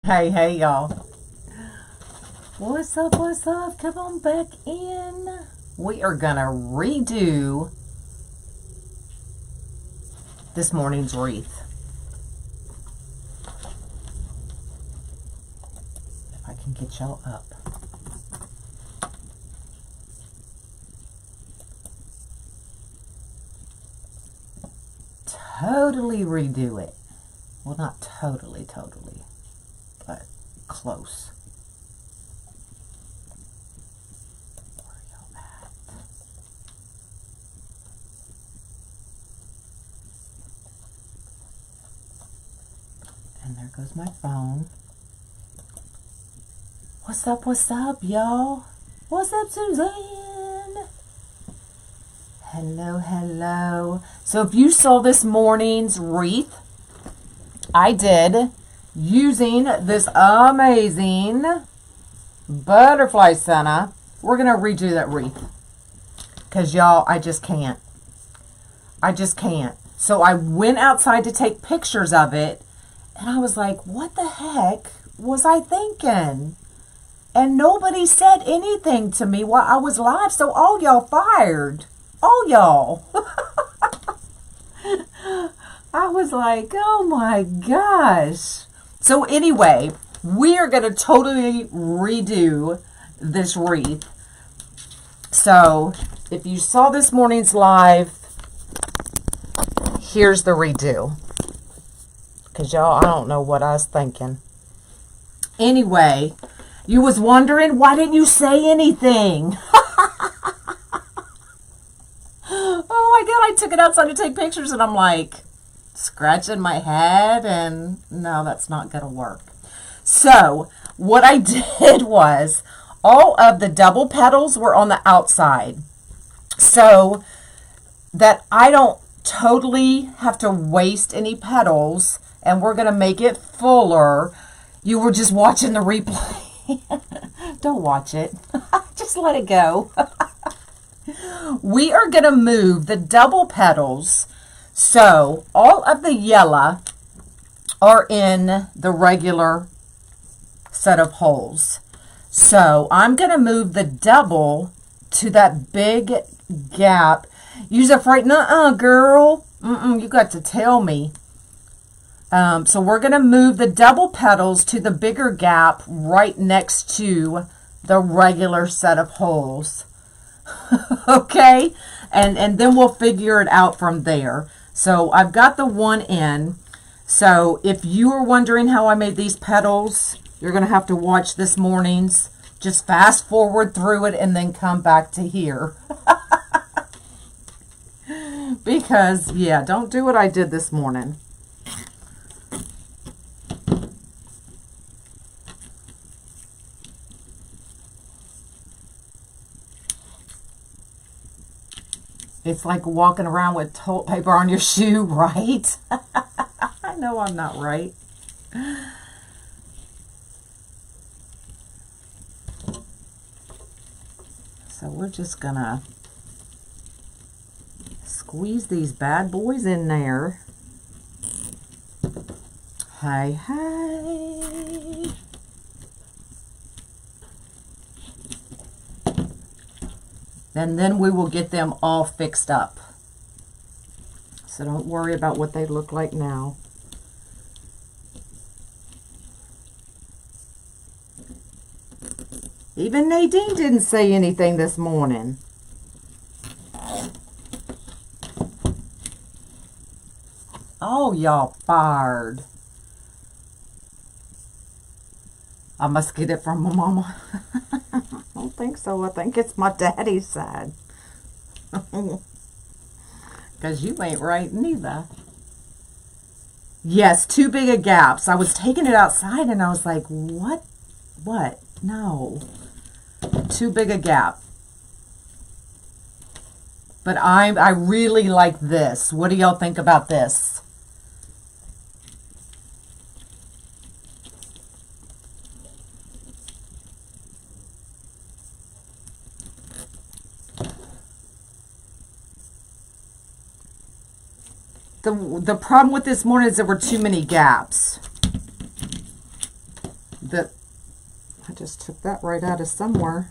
Hey, y'all. What's up, what's up? Come on back in. We are going to redo this morning's wreath. If I can get y'all up. Totally redo it. Well, not totally, but close. Where are y'all at? And there goes my phone. What's up, y'all? What's up, Suzanne? Hello. So if you saw this morning's wreath, I did using this amazing butterfly center. We're going to redo that wreath because y'all, I just can't. So I went outside to take pictures of it and I was like, what the heck was I thinking? And nobody said anything to me while I was live. So all y'all fired. All y'all. I was like, oh my gosh. So anyway, we are going to totally redo this wreath. So if you saw this morning's live, here's the redo. Because y'all, I don't know what I was thinking. Anyway, you was wondering, why didn't you say anything? Oh my God, I took it outside to take pictures and I'm like, scratching my head and no, that's not gonna work. So what I did was all of the double petals were on the outside so that I don't totally have to waste any petals, and we're gonna make it fuller. You were just watching the replay. Don't watch it. Just let it go. We are gonna move the double petals. So all of the yellow are in the regular set of holes. So I'm going to move the double to that big gap. Use a fright. Nuh-uh, girl. You got to tell me. So we're going to move the double petals to the bigger gap right next to the regular set of holes. Okay? And then we'll figure it out from there. So I've got the one in. So if you are wondering how I made these petals, you're going to have to watch this morning's. Just fast forward through it and then come back to here. Because, yeah, don't do what I did this morning. It's like walking around with toilet paper on your shoe, right? I know I'm not right. So we're just gonna squeeze these bad boys in there. Hey. And then we will get them all fixed up. So don't worry about what they look like now. Even Nadine didn't say anything this morning. Oh, y'all fired. I must get it from my mama. I don't think so. I think it's my daddy's side. Because you ain't right neither. Yes, too big of gaps. I was taking it outside and I was like, what? What? No. Too big a gap. But I really like this. What do y'all think about this? The problem with this morning is there were too many gaps. that I just took that right out of somewhere.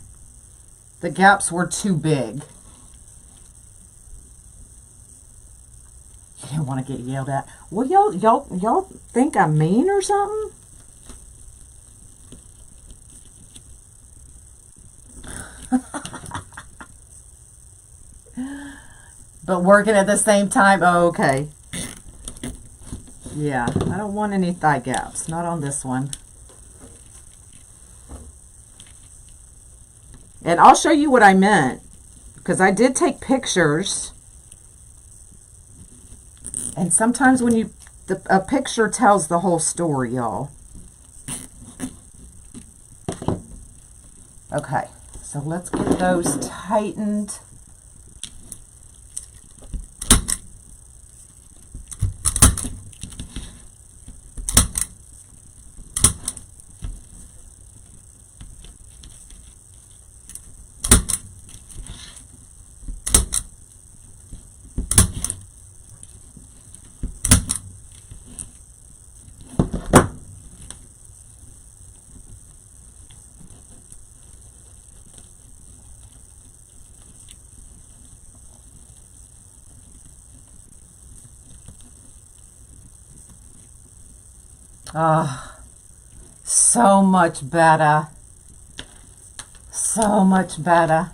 The gaps were too big. You didn't want to get yelled at. Well, y'all think I'm mean or something? But working at the same time. Oh, okay. Yeah, I don't want any thigh gaps. Not on this one. And I'll show you what I meant, because I did take pictures. And sometimes when a picture tells the whole story, y'all. Okay, so let's get those tightened. Ah, so much better. So much better.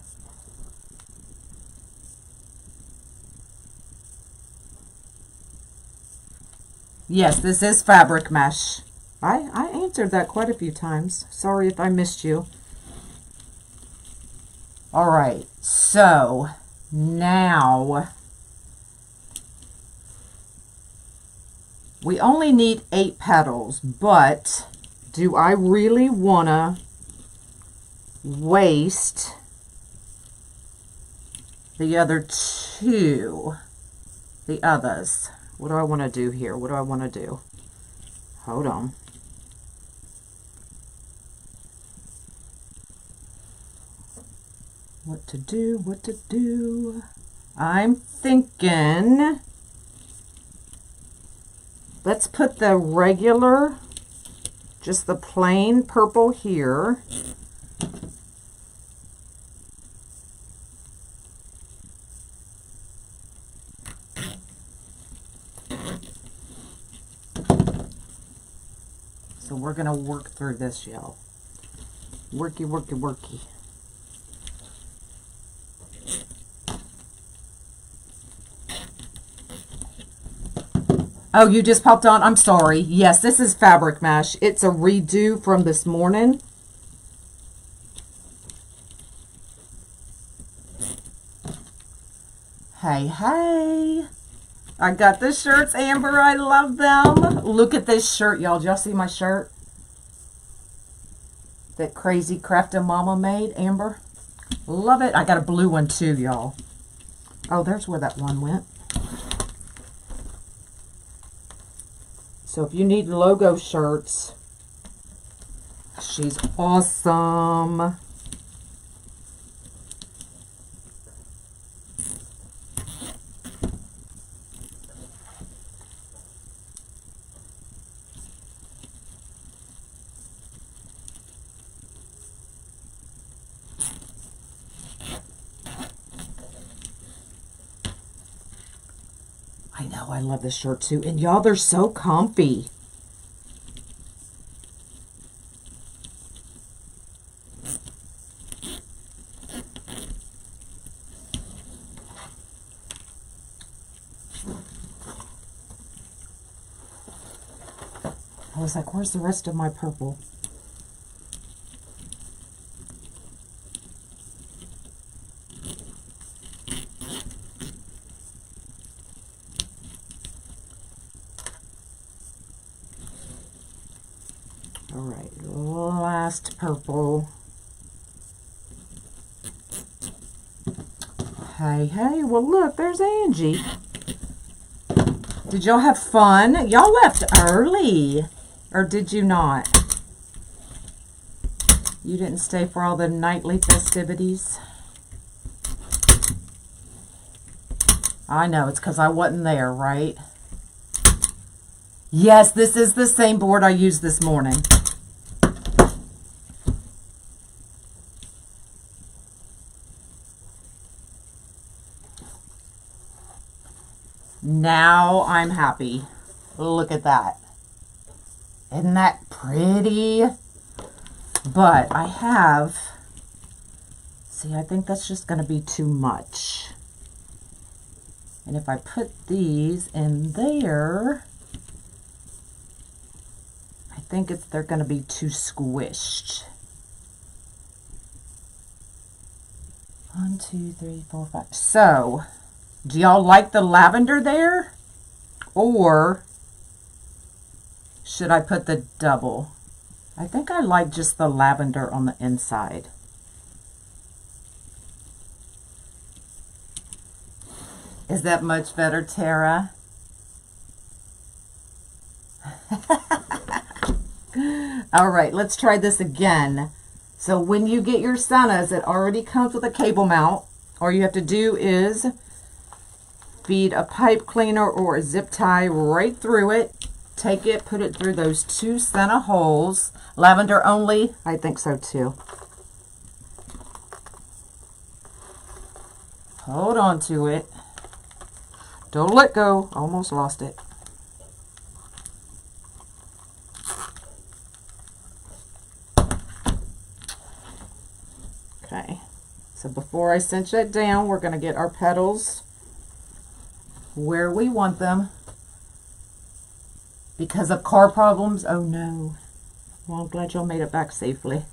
Yes, this is fabric mesh. I answered that quite a few times. Sorry if I missed you. All right, so now we only need 8 petals, but do I really want to waste the other 2? The others. What do I want to do here? What do I want to do? Hold on. What to do? What to do? I'm thinking, let's put the regular, just the plain purple here. So we're going to work through this, y'all. Worky, worky, worky. Oh, you just popped on? I'm sorry. Yes, this is fabric mesh. It's a redo from this morning. Hey, hey. I got the shirts, Amber. I love them. Look at this shirt, y'all. Did y'all see my shirt? That crazy crafting mama made, Amber. Love it. I got a blue one too, y'all. Oh, there's where that one went. So if you need logo shirts, she's awesome. I know, I love this shirt too. And y'all, they're so comfy. I was like, where's the rest of my purple? All right, last purple. Hey, hey, well look, there's Angie. Did y'all have fun? Y'all left early, or did you not? You didn't stay for all the nightly festivities? I know, it's because I wasn't there, right? Yes, this is the same board I used this morning. Now I'm happy. Look at that. Isn't that pretty? But I have, see, I think that's just going to be too much. And if I put these in there, I think they're going to be too squished. 1, 2, 3, 4, 5. So, do y'all like the lavender there? Or should I put the double? I think I like just the lavender on the inside. Is that much better, Tara? All right, let's try this again. So when you get your Santas, it already comes with a cable mount. All you have to do is feed a pipe cleaner or a zip tie right through it. Take it, put it through those 2 Santa holes. Lavender only? I think so too. Hold on to it. Don't let go. Almost lost it. Okay. So before I cinch that down, we're going to get our petals where we want them. Because of car problems, oh no. Well, I'm glad y'all made it back safely.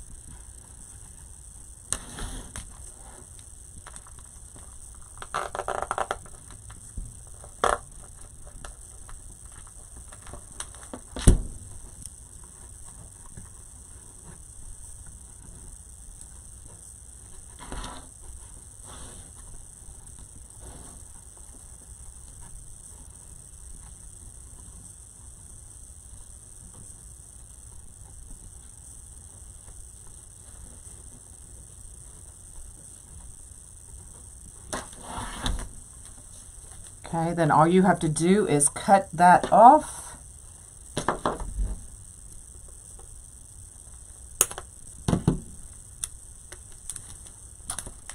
Okay, then all you have to do is cut that off.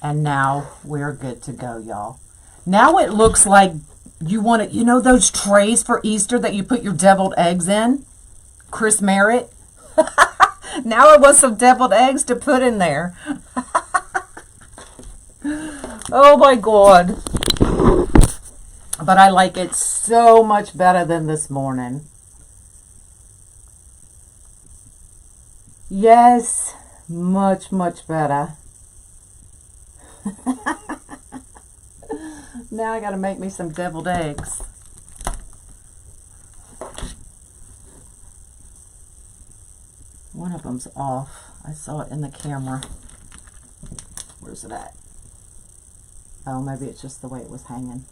And now we're good to go, y'all. Now it looks like you want it, you know those trays for Easter that you put your deviled eggs in? Chris Merritt. Now I want some deviled eggs to put in there. Oh my God. But I like it so much better than this morning. Yes, much, much better. Now I got to make me some deviled eggs. One of them's off. I saw it in the camera. Where's it at? Oh, maybe it's just the way it was hanging.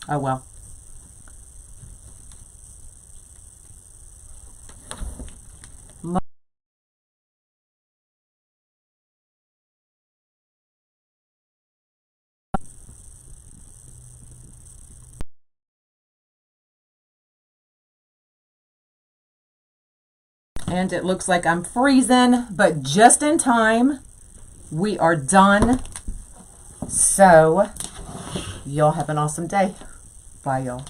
Oh well. And it looks like I'm freezing, but just in time. We are done. So, y'all have an awesome day. Bye, y'all.